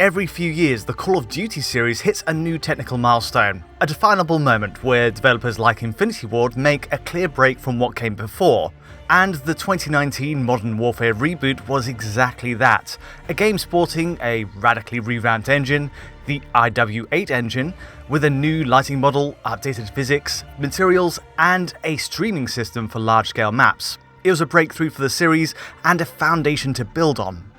Every few years, the Call of Duty series hits a new technical milestone, a definable moment where developers like Infinity Ward make a clear break from what came before. And the 2019 Modern Warfare reboot was exactly that, a game sporting a radically revamped engine, the IW8 engine, with a new lighting model, updated physics, materials, and a streaming system for large-scale maps. It was a breakthrough for the series and a foundation to build on.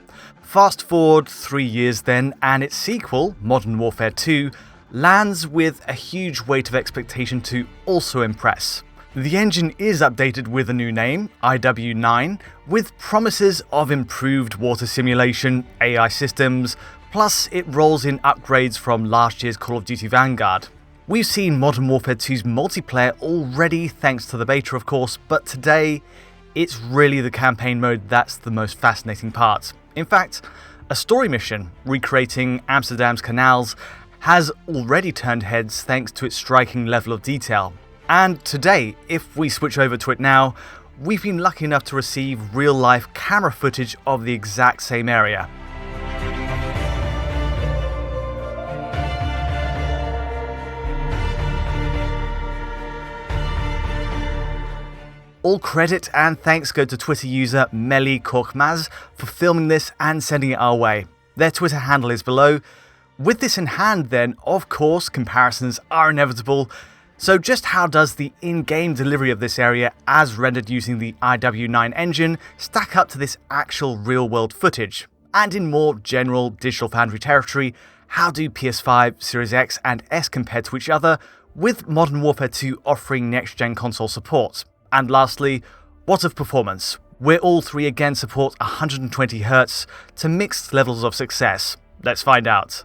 Fast forward 3 years then, and its sequel, Modern Warfare 2, lands with a huge weight of expectation to also impress. The engine is updated with a new name, IW9, with promises of improved water simulation, AI systems, plus it rolls in upgrades from last year's Call of Duty Vanguard. We've seen Modern Warfare 2's multiplayer already thanks to the beta of course, but today it's really the campaign mode that's the most fascinating part. In fact, a story mission recreating Amsterdam's canals has already turned heads thanks to its striking level of detail. And today, if we switch over to it now, we've been lucky enough to receive real-life camera footage of the exact same area. All credit and thanks go to Twitter user Melih Korkmaz for filming this and sending it our way. Their Twitter handle is below. With this in hand then, of course, comparisons are inevitable. So just how does the in-game delivery of this area as rendered using the IW9 engine stack up to this actual real-world footage? And in more general Digital Foundry territory, how do PS5, Series X and S compare to each other, with Modern Warfare 2 offering next-gen console support? And lastly, what of performance, where all three again support 120Hz to mixed levels of success? Let's find out.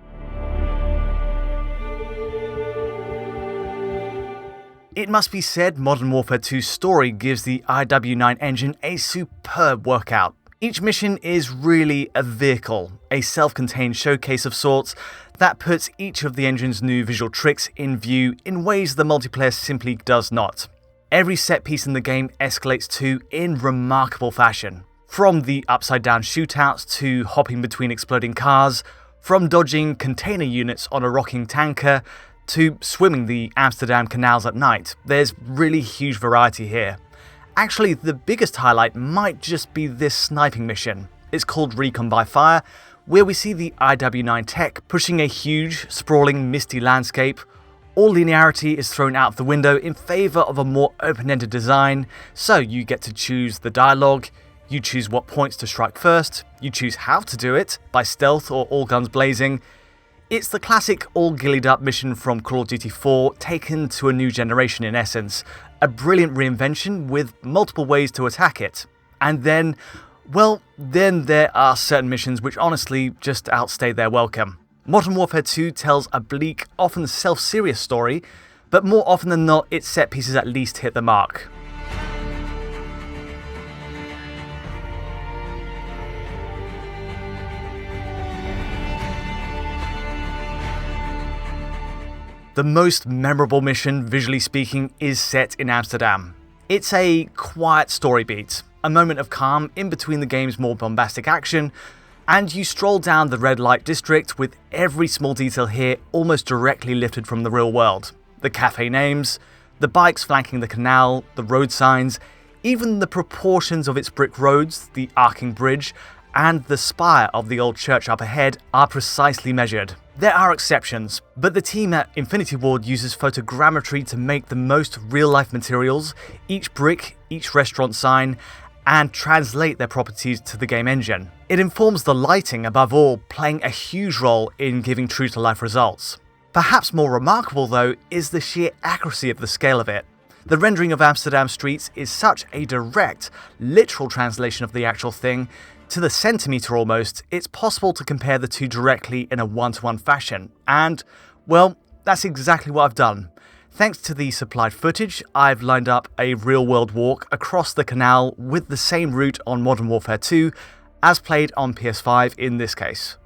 It must be said, Modern Warfare 2's story gives the IW9 engine a superb workout. Each mission is really a vehicle, a self-contained showcase of sorts that puts each of the engine's new visual tricks in view in ways the multiplayer simply does not. Every set piece in the game escalates too in remarkable fashion. From the upside-down shootouts to hopping between exploding cars, from dodging container units on a rocking tanker, to swimming the Amsterdam canals at night, there's really huge variety here. Actually, the biggest highlight might just be this sniping mission. It's called Recon by Fire, where we see the IW9 tech pushing a huge, sprawling, misty landscape. All linearity is thrown out of the window in favour of a more open-ended design, so you get to choose the dialogue, you choose what points to strike first, you choose how to do it, by stealth or all guns blazing. It's the classic all gillied up mission from Call of Duty 4 taken to a new generation in essence, a brilliant reinvention with multiple ways to attack it. And then there are certain missions which honestly just outstay their welcome. Modern Warfare 2 tells a bleak, often self-serious story, but more often than not, its set pieces at least hit the mark. The most memorable mission, visually speaking, is set in Amsterdam. It's a quiet story beat, a moment of calm in between the game's more bombastic action, and you stroll down the red light district with every small detail here almost directly lifted from the real world. The cafe names, the bikes flanking the canal, the road signs, even the proportions of its brick roads, the arcing bridge, and the spire of the old church up ahead are precisely measured. There are exceptions, but the team at Infinity Ward uses photogrammetry to make the most real-life materials, each brick, each restaurant sign, and translate their properties to the game engine. It informs the lighting above all, playing a huge role in giving true-to-life results. Perhaps more remarkable though is the sheer accuracy of the scale of it. The rendering of Amsterdam streets is such a direct, literal translation of the actual thing, to the centimetre almost, it's possible to compare the two directly in a one-to-one fashion. And, well, that's exactly what I've done. Thanks to the supplied footage, I've lined up a real-world walk across the canal with the same route on Modern Warfare 2 as played on PS5 in this case.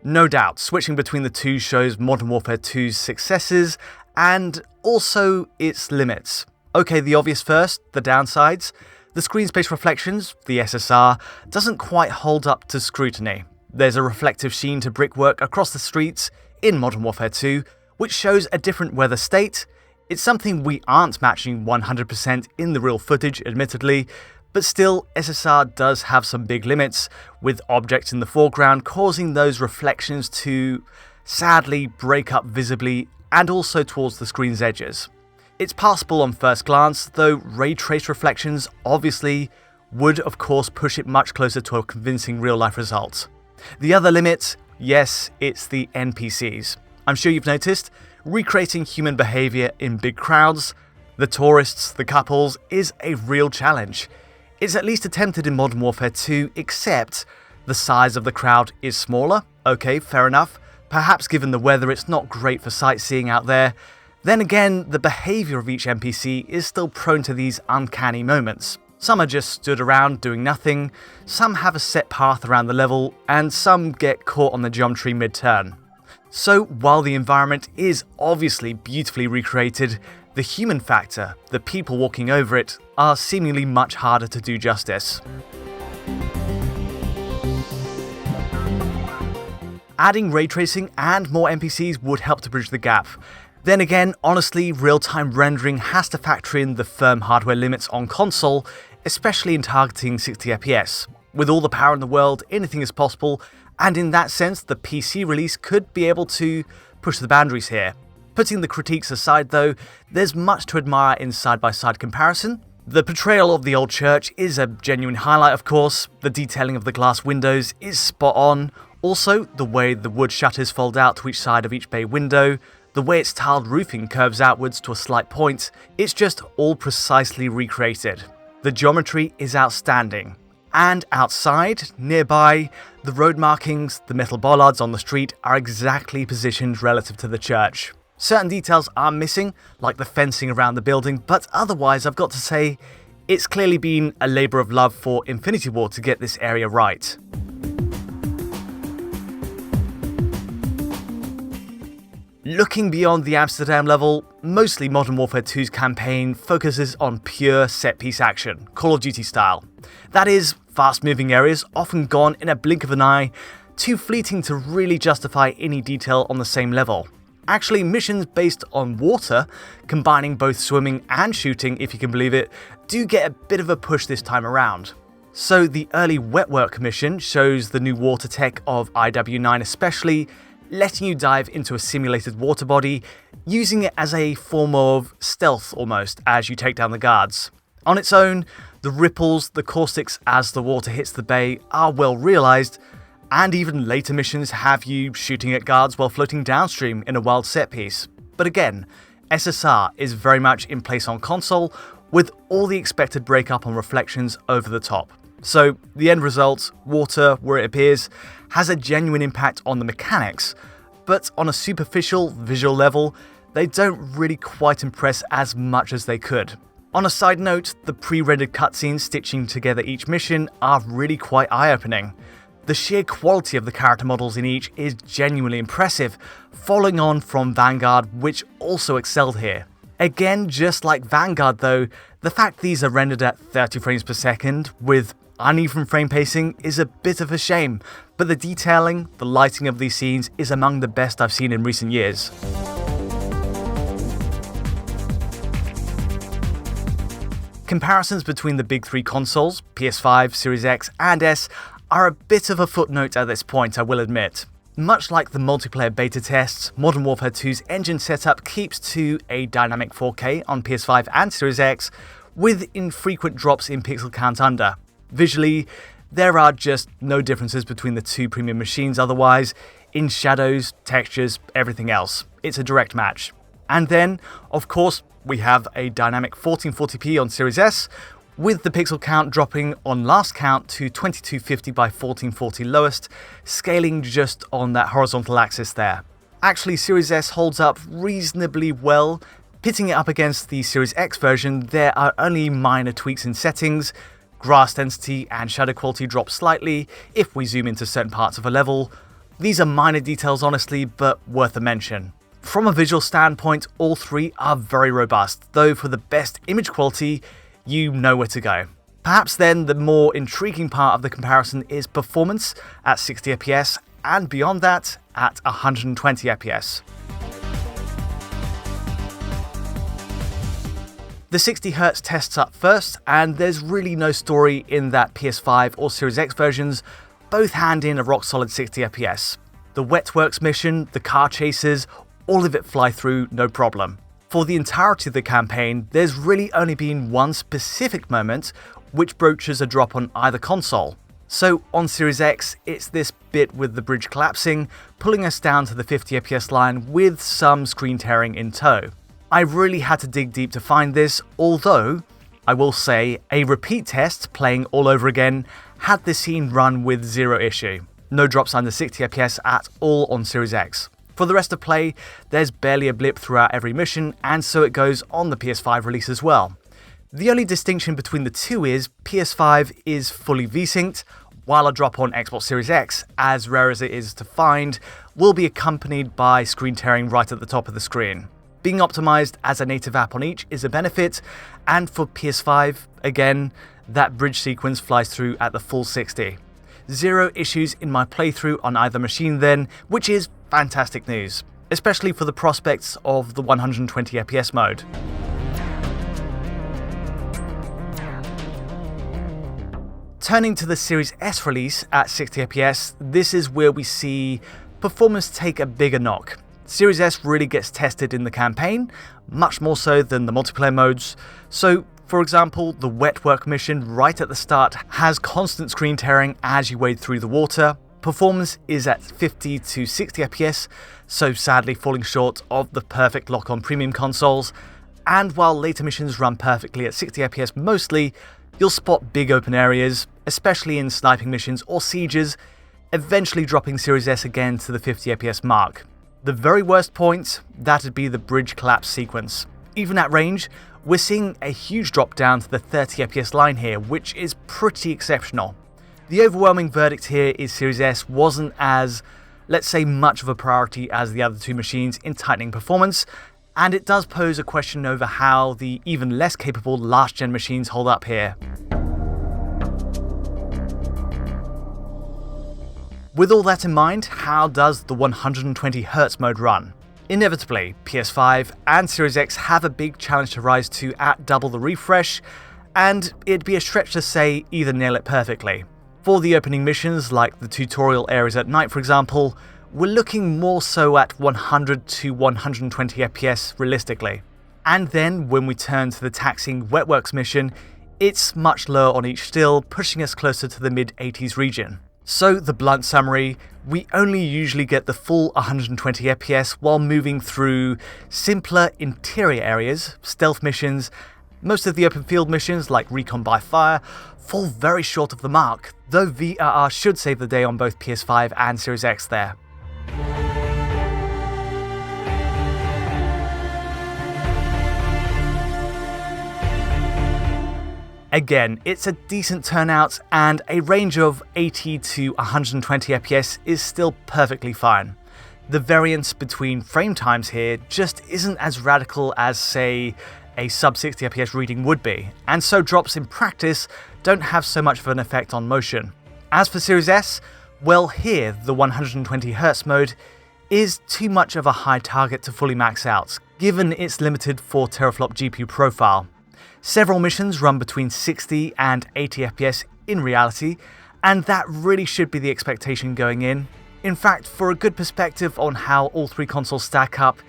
No doubt, switching between the two shows Modern Warfare 2's successes and also its limits. Okay, the obvious first, the downsides. The screen space reflections, the SSR, doesn't quite hold up to scrutiny. There's a reflective sheen to brickwork across the streets in Modern Warfare 2, which shows a different weather state. It's something we aren't matching 100% in the real footage, admittedly, but still, SSR does have some big limits, with objects in the foreground causing those reflections to, sadly, break up visibly and also towards the screen's edges. It's passable on first glance, though ray trace reflections obviously would of course push it much closer to a convincing real-life result. The other limit, yes, it's the NPCs. I'm sure you've noticed, recreating human behaviour in big crowds, the tourists, the couples, is a real challenge. It's at least attempted in Modern Warfare 2, except the size of the crowd is smaller. Okay, fair enough. Perhaps given the weather it's not great for sightseeing out there. Then again, the behaviour of each NPC is still prone to these uncanny moments. Some are just stood around doing nothing, some have a set path around the level, and some get caught on the geometry mid-turn. So while the environment is obviously beautifully recreated, the human factor, the people walking over it, are seemingly much harder to do justice. Adding ray tracing and more NPCs would help to bridge the gap. Then again, honestly, real-time rendering has to factor in the firm hardware limits on console, especially in targeting 60 FPS. With all the power in the world, anything is possible, and in that sense, the PC release could be able to push the boundaries here. Putting the critiques aside though, there's much to admire in side-by-side comparison. The portrayal of the old church is a genuine highlight, of course. The detailing of the glass windows is spot on. Also, the way the wood shutters fold out to each side of each bay window, the way its tiled roofing curves outwards to a slight point, it's just all precisely recreated. The geometry is outstanding. And outside, nearby, the road markings, the metal bollards on the street are exactly positioned relative to the church. Certain details are missing, like the fencing around the building, but otherwise I've got to say, it's clearly been a labour of love for Infinity Ward to get this area right. Looking beyond the Amsterdam level, mostly Modern Warfare 2's campaign focuses on pure set-piece action, Call of Duty style. That is, fast-moving areas often gone in a blink of an eye, too fleeting to really justify any detail on the same level. Actually, missions based on water, combining both swimming and shooting, if you can believe it, do get a bit of a push this time around. So the early wet work mission shows the new water tech of IW9 especially, letting you dive into a simulated water body, using it as a form of stealth almost as you take down the guards. On its own, the ripples, the caustics as the water hits the bay are well realised, and even later missions have you shooting at guards while floating downstream in a wild set piece. But again, SSR is very much in place on console, with all the expected breakup on reflections over the top. So the end result, water, where it appears, has a genuine impact on the mechanics, but on a superficial visual level, they don't really quite impress as much as they could. On a side note, the pre-rendered cutscenes stitching together each mission are really quite eye-opening. The sheer quality of the character models in each is genuinely impressive, following on from Vanguard, which also excelled here. Again, just like Vanguard though, the fact these are rendered at 30 frames per second with uneven frame pacing is a bit of a shame, but the detailing, the lighting of these scenes is among the best I've seen in recent years. Comparisons between the big three consoles, PS5, Series X and S, are a bit of a footnote at this point, I will admit. Much like the multiplayer beta tests, Modern Warfare 2's engine setup keeps to a dynamic 4K on PS5 and Series X, with infrequent drops in pixel count under. Visually, there are just no differences between the two premium machines otherwise, in shadows, textures, everything else. It's a direct match. And then, of course, we have a dynamic 1440p on Series S, with the pixel count dropping on last count to 2250 by 1440 lowest, scaling just on that horizontal axis there. Actually, Series S holds up reasonably well. Pitting it up against the Series X version, there are only minor tweaks in settings. Grass density and shadow quality drop slightly if we zoom into certain parts of a level. These are minor details honestly, but worth a mention. From a visual standpoint, all three are very robust, though for the best image quality, you know where to go. Perhaps then the more intriguing part of the comparison is performance at 60 FPS and beyond that at 120 FPS. The 60Hz tests up first, and there's really no story in that PS5 or Series X versions both hand in a rock solid 60 FPS. The Wetworks mission, the car chases, all of it fly through no problem. For the entirety of the campaign, there's really only been one specific moment which broaches a drop on either console. So on Series X, it's this bit with the bridge collapsing, pulling us down to the 50 FPS line with some screen tearing in tow. I really had to dig deep to find this, although I will say a repeat test playing all over again had this scene run with zero issue. No drops under 60 FPS at all on Series X. For the rest of play, there's barely a blip throughout every mission, and so it goes on the PS5 release as well. The only distinction between the two is PS5 is fully V-synced, while a drop on Xbox Series X, as rare as it is to find, will be accompanied by screen tearing right at the top of the screen. Being optimized as a native app on each is a benefit, and for PS5, again, that bridge sequence flies through at the full 60. Zero issues in my playthrough on either machine then, which is fantastic news, especially for the prospects of the 120 FPS mode. Turning to the Series S release at 60 FPS, this is where we see performance take a bigger knock. Series S really gets tested in the campaign, much more so than the multiplayer modes. So, for example, the Wetwork mission right at the start has constant screen tearing as you wade through the water. Performance is at 50 to 60 FPS, so sadly falling short of the perfect lock on premium consoles. And while later missions run perfectly at 60 FPS mostly, you'll spot big open areas, especially in sniping missions or sieges, eventually dropping Series S again to the 50 FPS mark. The very worst point, that'd be the bridge collapse sequence. Even at range, we're seeing a huge drop down to the 30 FPS line here, which is pretty exceptional. The overwhelming verdict here is Series S wasn't as, let's say, much of a priority as the other two machines in tightening performance, and it does pose a question over how the even less capable last-gen machines hold up here. With all that in mind, how does the 120Hz mode run? Inevitably, PS5 and Series X have a big challenge to rise to at double the refresh, and it'd be a stretch to say either nail it perfectly. For the opening missions, like the tutorial areas at night for example, we're looking more so at 100 to 120 FPS realistically. And then when we turn to the taxing Wetworks mission, it's much lower on each still, pushing us closer to the mid-80s region. So the blunt summary, we only usually get the full 120 FPS while moving through simpler interior areas, stealth missions. Most of the open field missions, like Recon by Fire, fall very short of the mark, though VRR should save the day on both PS5 and Series X there. Again, it's a decent turnout, and a range of 80 to 120 FPS is still perfectly fine. The variance between frame times here just isn't as radical as, say, a sub 60 FPS reading would be, and so drops in practice don't have so much of an effect on motion. As for Series S, well, here the 120Hz mode is too much of a high target to fully max out, given its limited 4 teraflop GPU profile. Several missions run between 60 and 80 FPS in reality, and that really should be the expectation going in. In fact, for a good perspective on how all three consoles stack up,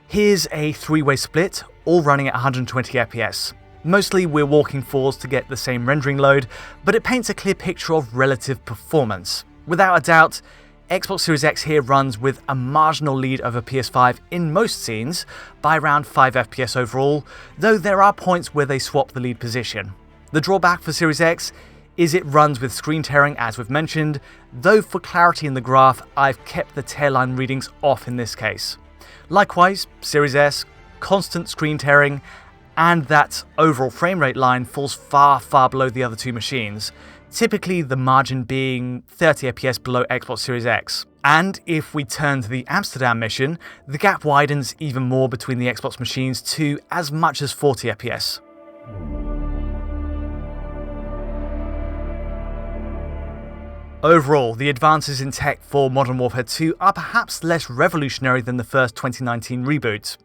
here's a three-way split, all running at 120 FPS. Mostly we're walking fours to get the same rendering load, but it paints a clear picture of relative performance. Without a doubt, Xbox Series X here runs with a marginal lead over PS5 in most scenes, by around 5 FPS overall, though there are points where they swap the lead position. The drawback for Series X is it runs with screen tearing as we've mentioned, though for clarity in the graph I've kept the tearline readings off in this case. Likewise, Series S, constant screen tearing, and that overall frame rate line falls far below the other two machines, typically the margin being 30 FPS below Xbox Series X. And if we turn to the Amsterdam mission, the gap widens even more between the Xbox machines to as much as 40 FPS. Overall, the advances in tech for Modern Warfare 2 are perhaps less revolutionary than the first 2019 reboot.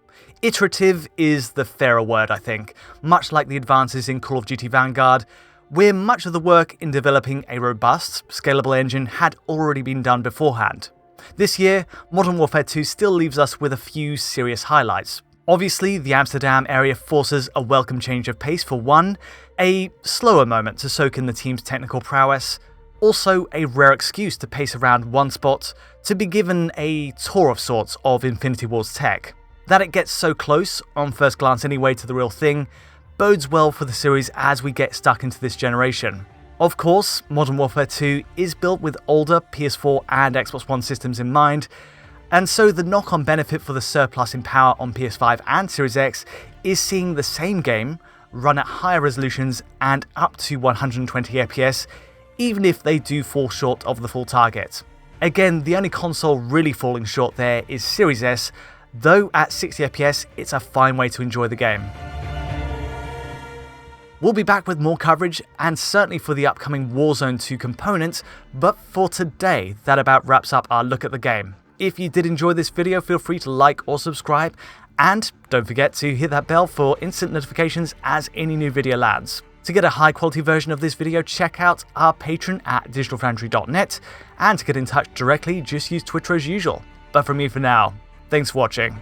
Iterative is the fairer word, I think. Much like the advances in Call of Duty Vanguard, where much of the work in developing a robust, scalable engine had already been done beforehand. This year, Modern Warfare 2 still leaves us with a few serious highlights. Obviously, the Amsterdam area forces a welcome change of pace for one, a slower moment to soak in the team's technical prowess, also a rare excuse to pace around one spot to be given a tour of sorts of Infinity Ward's tech. That it gets so close, on first glance anyway, to the real thing, bodes well for the series as we get stuck into this generation. Of course, Modern Warfare 2 is built with older PS4 and Xbox One systems in mind, and so the knock-on benefit for the surplus in power on PS5 and Series X is seeing the same game run at higher resolutions and up to 120 FPS, even if they do fall short of the full target. Again, the only console really falling short there is Series S, though at 60 FPS it's a fine way to enjoy the game. We'll be back with more coverage, and certainly for the upcoming Warzone 2 component, but for today, that about wraps up our look at the game. If you did enjoy this video, feel free to like or subscribe, and don't forget to hit that bell for instant notifications as any new video lands. To get a high quality version of this video, check out our Patreon at digitalfoundry.net, and to get in touch directly, just use Twitter as usual. But from me for now, thanks for watching.